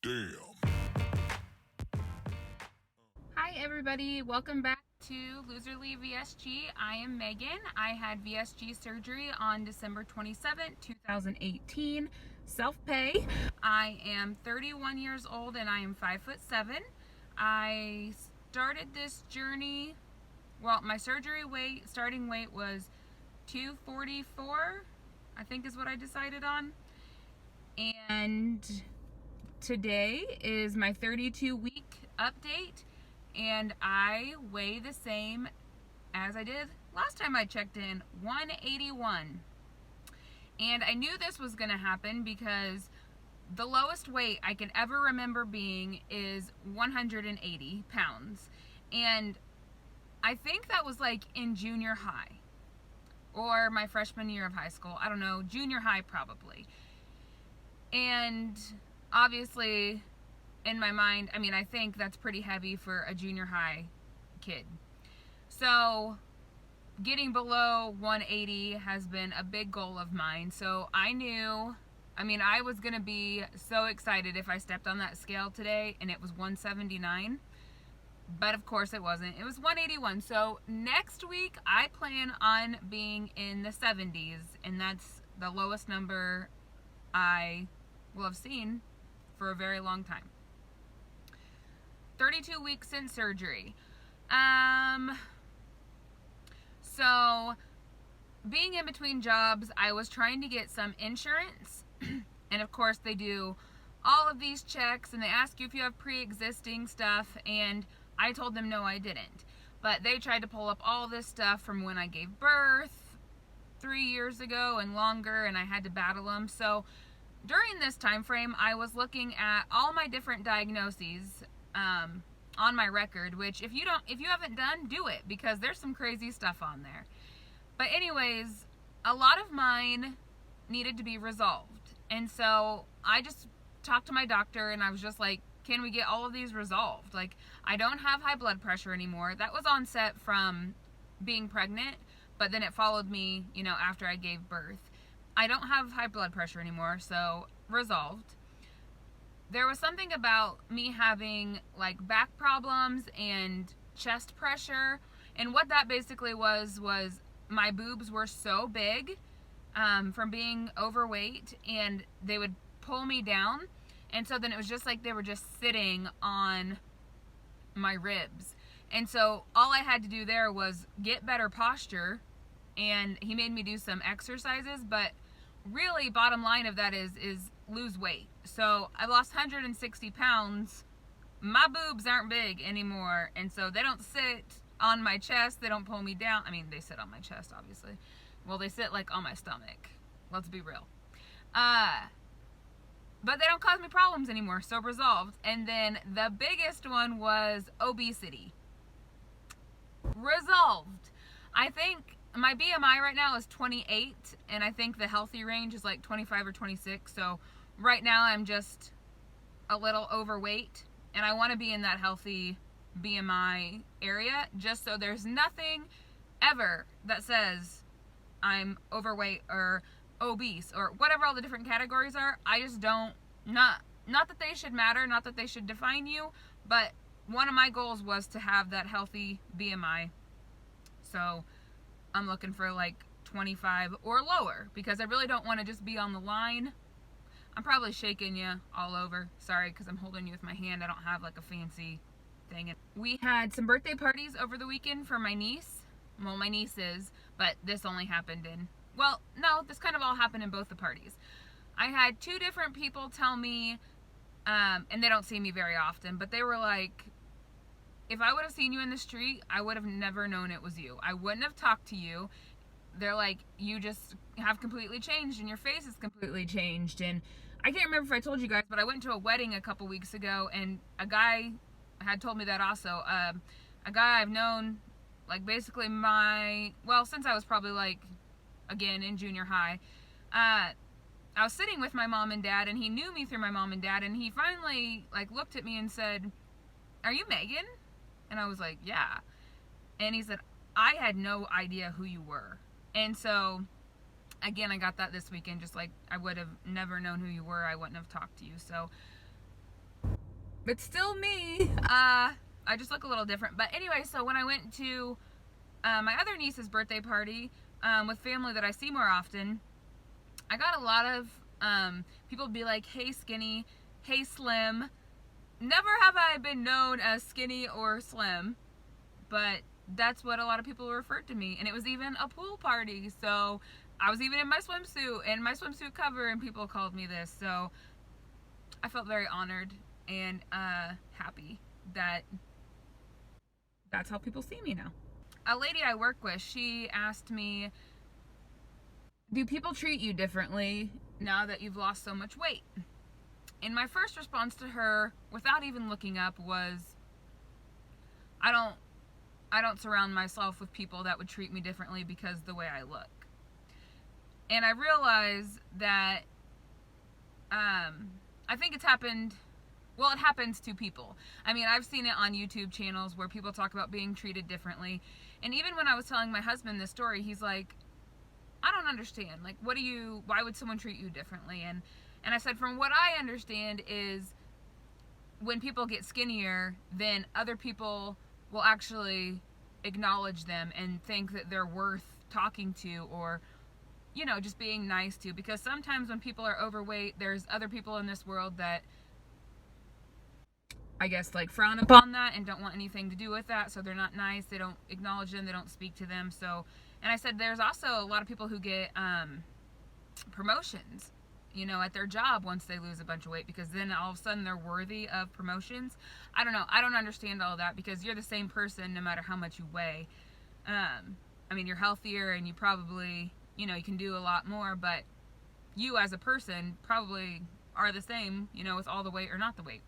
Damn. Hi everybody, welcome back to Loserly VSG. I am Megan. I had VSG surgery on December 27th, 2018. Self-pay. I am 31 years old and I am 5'7". I started this journey, well, my surgery starting weight was 244, I think is what I decided on. And today is my 32-week update. And I weigh the same as I did last time I checked in, 181. And I knew this was going to happen because the lowest weight I can ever remember being is 180 pounds. And I think that was like in junior high or my freshman year of high school. I don't know, junior high probably. And obviously, in my mind, I think that's pretty heavy for a junior high kid. So getting below 180 has been a big goal of mine. So I knew, I was going to be so excited if I stepped on that scale today and it was 179. But of course it wasn't. It was 181. So next week I plan on being in the 70s. And that's the lowest number I will have seen for a very long time. 32 weeks since surgery. So being in between jobs, I was trying to get some insurance. And of course they do all of these checks and they ask you if you have pre-existing stuff. And I told them no, I didn't. But they tried to pull up all this stuff from when I gave birth 3 years ago and longer, and I had to battle them. So during this time frame, I was looking at all my different diagnoses on my record, which if you haven't done, do it, because there's some crazy stuff on there. But anyways, a lot of mine needed to be resolved. And so I just talked to my doctor and I was just like, can we get all of these resolved? Like, I don't have high blood pressure anymore. That was onset from being pregnant, but then it followed me, after I gave birth. I don't have high blood pressure anymore, so resolved. There was something about me having like back problems and chest pressure, and what that basically was my boobs were so big from being overweight, and they would pull me down, and so then it was just like they were just sitting on my ribs. And so all I had to do there was get better posture, and he made me do some exercises, but really bottom line of that is lose weight. So I lost 160 pounds. My boobs aren't big anymore, and so they don't sit on my chest. They don't pull me down. They sit on my chest, obviously. Well, they sit like on my stomach. Let's be real. But they don't cause me problems anymore, so resolved. And then the biggest one was obesity. Resolved. I think my BMI right now is 28, and I think the healthy range is like 25 or 26. So right now I'm just a little overweight, and I want to be in that healthy BMI area, just so there's nothing ever that says I'm overweight or obese or whatever all the different categories are. I just don't, not that they should matter, not that they should define you, but one of my goals was to have that healthy BMI. So I'm looking for like 25 or lower, because I really don't want to just be on the line. I'm probably shaking you all over. Sorry, because I'm holding you with my hand. I don't have like a fancy thing. We had some birthday parties over the weekend for my niece. Well, my nieces, but this only happened this kind of all happened in both the parties. I had 2 different people tell me, and they don't see me very often, but they were like, if I would have seen you in the street, I would have never known it was you. I wouldn't have talked to you. They're like, you just have completely changed and your face is completely changed. And I can't remember if I told you guys, but I went to a wedding a couple weeks ago, and a guy had told me that also. A guy I've known, like basically since I was probably like, again, in junior high. I was sitting with my mom and dad, and he knew me through my mom and dad, and he finally like looked at me and said, "Are you Megan?" And I was like, "Yeah." And he said, "I had no idea who you were." And so again, I got that this weekend, just like I would have never known who you were, I wouldn't have talked to you. So It's still me. I just look a little different. But anyway, so when I went to my other niece's birthday party with family that I see more often, I got a lot of people be like, hey skinny, hey slim. Never have I been known as skinny or slim, but that's what a lot of people referred to me. And it was even a pool party, so I was even in my swimsuit cover, and people called me this. So I felt very honored and happy that that's how people see me now. A lady I work with, she asked me, do people treat you differently now that you've lost so much weight? And my first response to her, without even looking up, was, I don't surround myself with people that would treat me differently because the way I look. And I realized that I think it's happened, well, it happens to people. I mean, I've seen it on YouTube channels where people talk about being treated differently. And even when I was telling my husband this story, he's like, I don't understand. Like, why would someone treat you differently? And I said, from what I understand is when people get skinnier, then other people will actually acknowledge them and think that they're worth talking to, or, you know, just being nice to. Because sometimes when people are overweight, there's other people in this world that, I guess, like, frown upon that and don't want anything to do with that. So they're not nice. They don't acknowledge them. They don't speak to them. So, and I said, there's also a lot of people who get promotions, you know, at their job once they lose a bunch of weight, because then all of a sudden they're worthy of promotions. I don't know. I don't understand all that, because you're the same person no matter how much you weigh. I mean, you're healthier and you probably, you know, you can do a lot more, but you as a person probably are the same, you know, with all the weight or not the weight.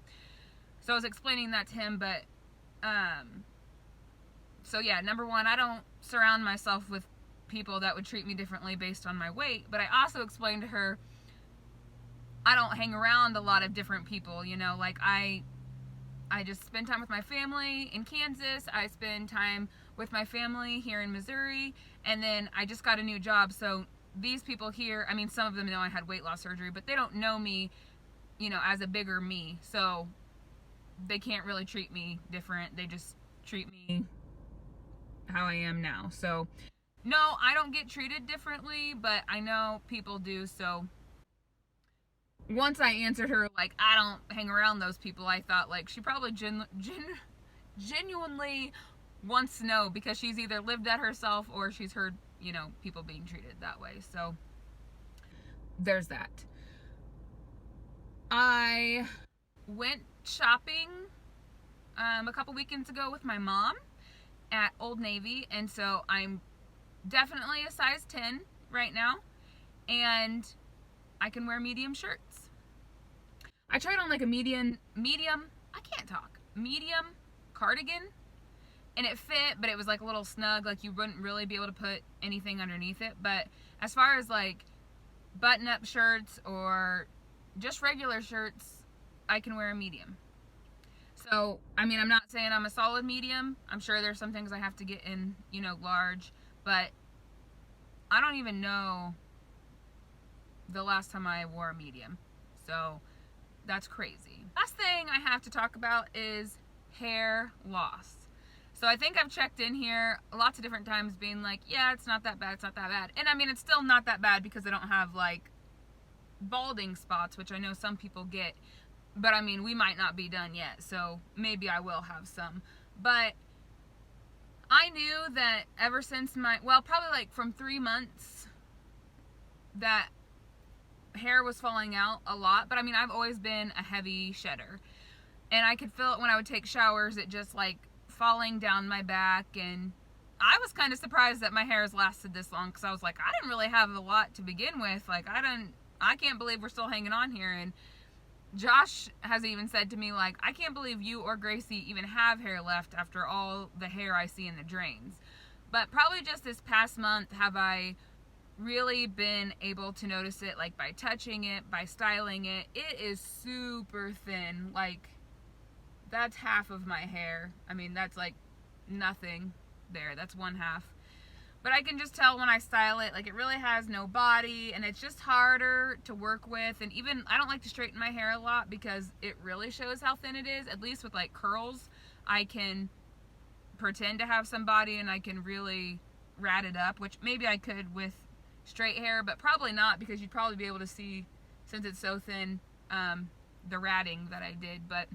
So I was explaining that to him, but, so yeah, number one, I don't surround myself with people that would treat me differently based on my weight, but I also explained to her, I don't hang around a lot of different people, you know, like I just spend time with my family in Kansas, I spend time with my family here in Missouri, and then I just got a new job, so these people here, I mean, some of them know I had weight loss surgery, but they don't know me, you know, as a bigger me, so they can't really treat me different, they just treat me how I am now. So, no, I don't get treated differently, but I know people do, so once I answered her, like, I don't hang around those people, I thought, like, she probably genuinely wants to know, because she's either lived that herself or she's heard, you know, people being treated that way. So there's that. I went shopping a couple weekends ago with my mom at Old Navy, and so I'm definitely a size 10 right now, and I can wear medium shirts. I tried on like a medium cardigan, and it fit, but it was like a little snug, like you wouldn't really be able to put anything underneath it. But as far as like button-up shirts or just regular shirts, I can wear a medium. So, I mean, I'm not saying I'm a solid medium. I'm sure there's some things I have to get in, you know, large, but I don't even know the last time I wore a medium. So that's crazy. Last thing I have to talk about is hair loss. So I think I've checked in here lots of different times being like, yeah, it's not that bad, it's not that bad. And I mean, it's still not that bad because I don't have like balding spots, which I know some people get. But I mean, we might not be done yet, so maybe I will have some. But I knew that ever since probably like from 3 months, that hair was falling out a lot. But I mean, I've always been a heavy shedder, and I could feel it when I would take showers, it just like falling down my back. And I was kind of surprised that my hair has lasted this long, because I was like, I didn't really have a lot to begin with. Like, I can't believe we're still hanging on here. And Josh has even said to me, like, I can't believe you or Gracie even have hair left after all the hair I see in the drains. But probably just this past month have I really been able to notice it, like by touching it, by styling it. It is super thin. Like, that's half of my hair. I mean, that's like nothing there. That's one half. But I can just tell when I style it, like, it really has no body, and it's just harder to work with. And even, I don't like to straighten my hair a lot because it really shows how thin it is. At least with, like, curls, I can pretend to have some body and I can really rat it up, which maybe I could with straight hair, but probably not, because you'd probably be able to see, since it's so thin, the ratting that I did. But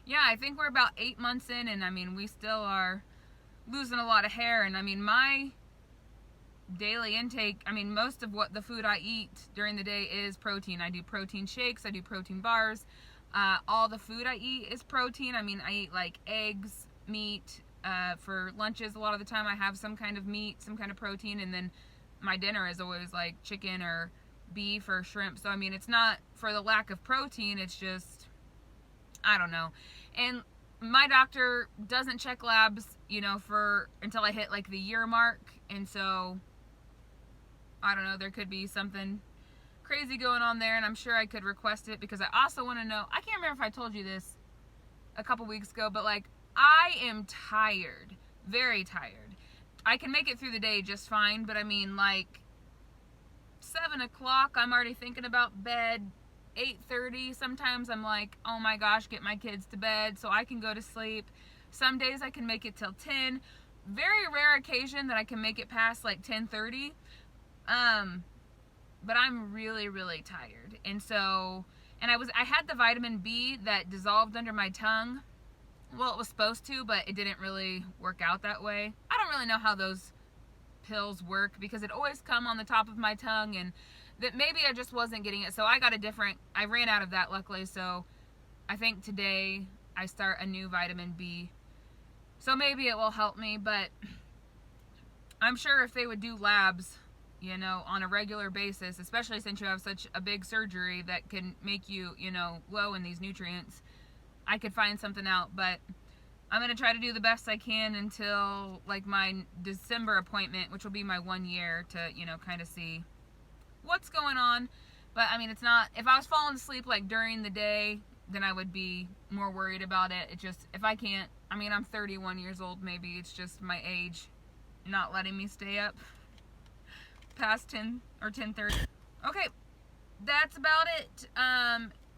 yeah, I think we're about 8 months in, and I mean, we still are losing a lot of hair. And I mean, my daily intake, I mean, most of what the food I eat during the day is protein. I do protein shakes, I do protein bars. All the food I eat is protein. I mean, I eat like eggs, meat. For lunches, a lot of the time I have some kind of meat, some kind of protein, and then my dinner is always like chicken or beef or shrimp. So I mean, it's not for the lack of protein, it's just, I don't know. And my doctor doesn't check labs, you know, for until I hit like the year mark. And so I don't know, there could be something crazy going on there, and I'm sure I could request it, because I also want to know, I can't remember if I told you this a couple weeks ago, but like, I am tired, very tired. I can make it through the day just fine, but I mean, like 7 o'clock, I'm already thinking about bed. 8:30, sometimes I'm like, oh my gosh, get my kids to bed so I can go to sleep. Some days I can make it till 10. Very rare occasion that I can make it past like 10:30. But I'm really, really tired. And so, and I had the vitamin B that dissolved under my tongue. Well, it was supposed to, but it didn't really work out that way. I don't really know how those pills work, because it always come on the top of my tongue, and that maybe I just wasn't getting it. So I ran out of that, luckily. So I think today I start a new vitamin B. So maybe it will help me, but I'm sure if they would do labs, you know, on a regular basis, especially since you have such a big surgery that can make you, you know, low in these nutrients, I could find something out. But I'm going to try to do the best I can until like my December appointment, which will be my 1 year, to, you know, kind of see what's going on. But I mean, it's not, if I was falling asleep like during the day, then I would be more worried about it. It just, if I can't, I mean, I'm 31 years old, maybe it's just my age not letting me stay up past 10 or 10:30. Okay, that's about it.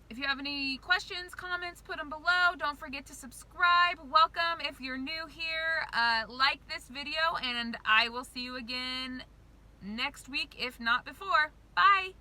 If you have any questions, comments, put them below. Don't forget to subscribe. Welcome if you're new here. Like this video, and I will see you again next week, if not before. Bye.